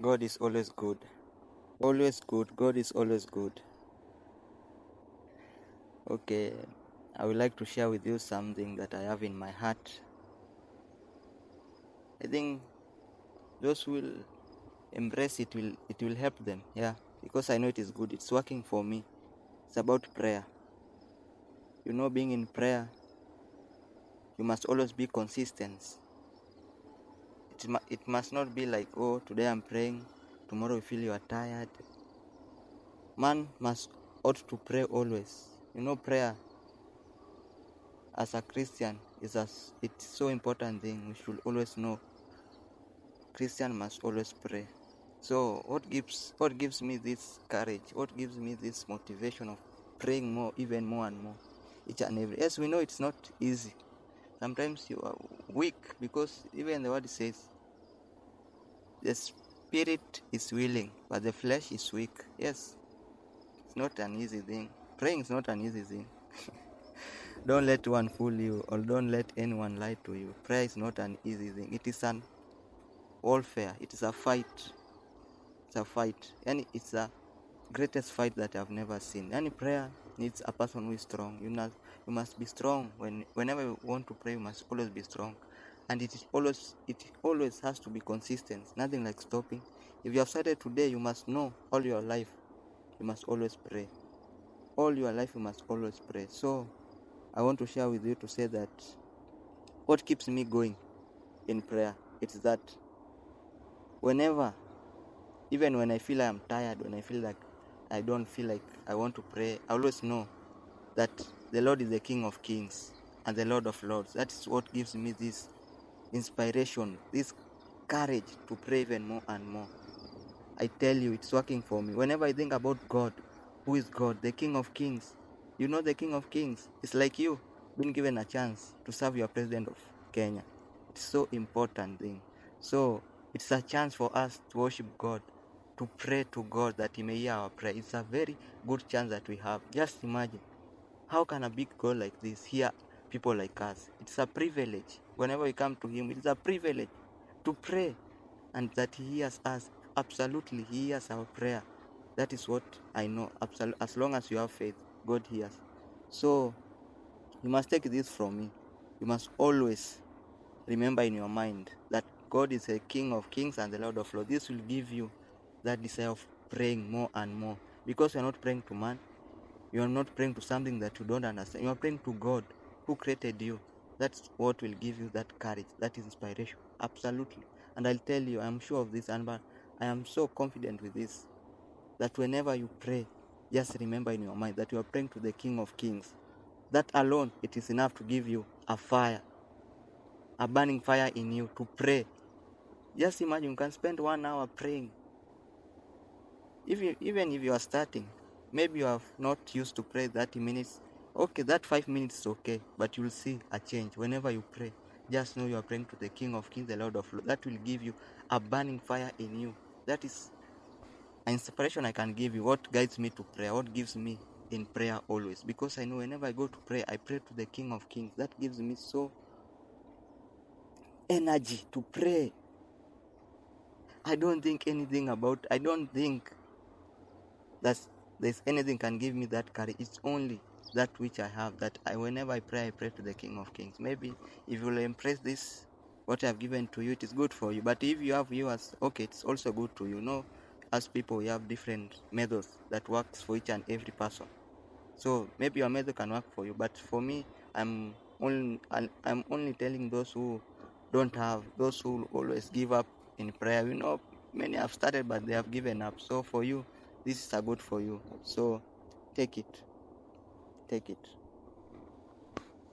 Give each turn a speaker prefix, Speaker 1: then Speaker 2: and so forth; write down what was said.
Speaker 1: God is always good. Always good. God is always good. Okay, I would like to share with you something that I have in my heart. I think those who will embrace it will help them. Yeah, because I know it is good. It's working for me. It's about prayer. Being in prayer, you must always be consistent. It must not be like, oh, today I'm praying, tomorrow you feel you are tired. Man must ought to pray always. Prayer as a Christian it's so important thing. We should always know Christian must always pray. So what gives me this courage? What gives me this motivation of praying more, even more and more, each and every? Yes, we know it's not easy. Sometimes you are weak because even the word says the spirit is willing, but the flesh is weak. Yes, it's not an easy thing. Praying is not an easy thing. Don't let one fool you, or don't let anyone lie to you. Prayer is not an easy thing. It is an warfare. It is a fight. It's a fight. And it's the greatest fight that I've never seen. Any prayer needs a person who is strong. You must be strong. Whenever you want to pray, you must always be strong. And it always has to be consistent. Nothing like stopping. If you have started today, you must know all your life you must always pray. All your life you must always pray. So I want to share with you to say that what keeps me going in prayer, it's that whenever, even when I feel I'm tired, when I feel like I don't feel like I want to pray, I always know that the Lord is the King of Kings and the Lord of Lords. That is what gives me this inspiration, this courage to pray even more and more. I tell you, it's working for me. Whenever I think about God, who is God, the King of Kings, the King of Kings, it's like you being given a chance to serve your president of Kenya. It's so important thing. So it's a chance for us to worship God, to pray to God that He may hear our prayer. It's a very good chance that we have. Just imagine, how can a big God like this hear people like us? It's a privilege. Whenever we come to Him, it's a privilege to pray, and that He hears us. Absolutely, He hears our prayer. That is what I know. As long as you have faith, God hears. So you must take this from me. You must always remember in your mind that God is a King of Kings and the Lord of Lords. This will give you that desire of praying more and more, because you are not praying to man. You are not praying to something that you don't understand. You are praying to God who created you. That's what will give you that courage, that inspiration. Absolutely. And I'll tell you, I'm sure of this, and I am so confident with this, that whenever you pray, just remember in your mind that you are praying to the King of Kings. That alone, it is enough to give you a fire, a burning fire in you to pray. Just imagine, you can spend 1 hour praying. Even if you are starting, maybe you have not used to pray 30 minutes. Okay, that 5 minutes is okay, but you'll see a change whenever you pray. Just know you are praying to the King of Kings, the Lord of Lords. That will give you a burning fire in you. That is an inspiration I can give you. What guides me to prayer, what gives me in prayer always. Because I know whenever I go to pray, I pray to the King of Kings. That gives me so energy to pray. I don't think that there's anything can give me that courage. It's only that which I have, that whenever I pray to the King of Kings. Maybe if you'll embrace this, what I've given to you, it is good for you. But if you have viewers, okay, it's also good to you. As people, we have different methods that works for each and every person. So maybe your method can work for you, but for me, I'm only telling those who don't have, those who always give up in prayer. Many have started, but they have given up. So for you, this is a good for you. So take it.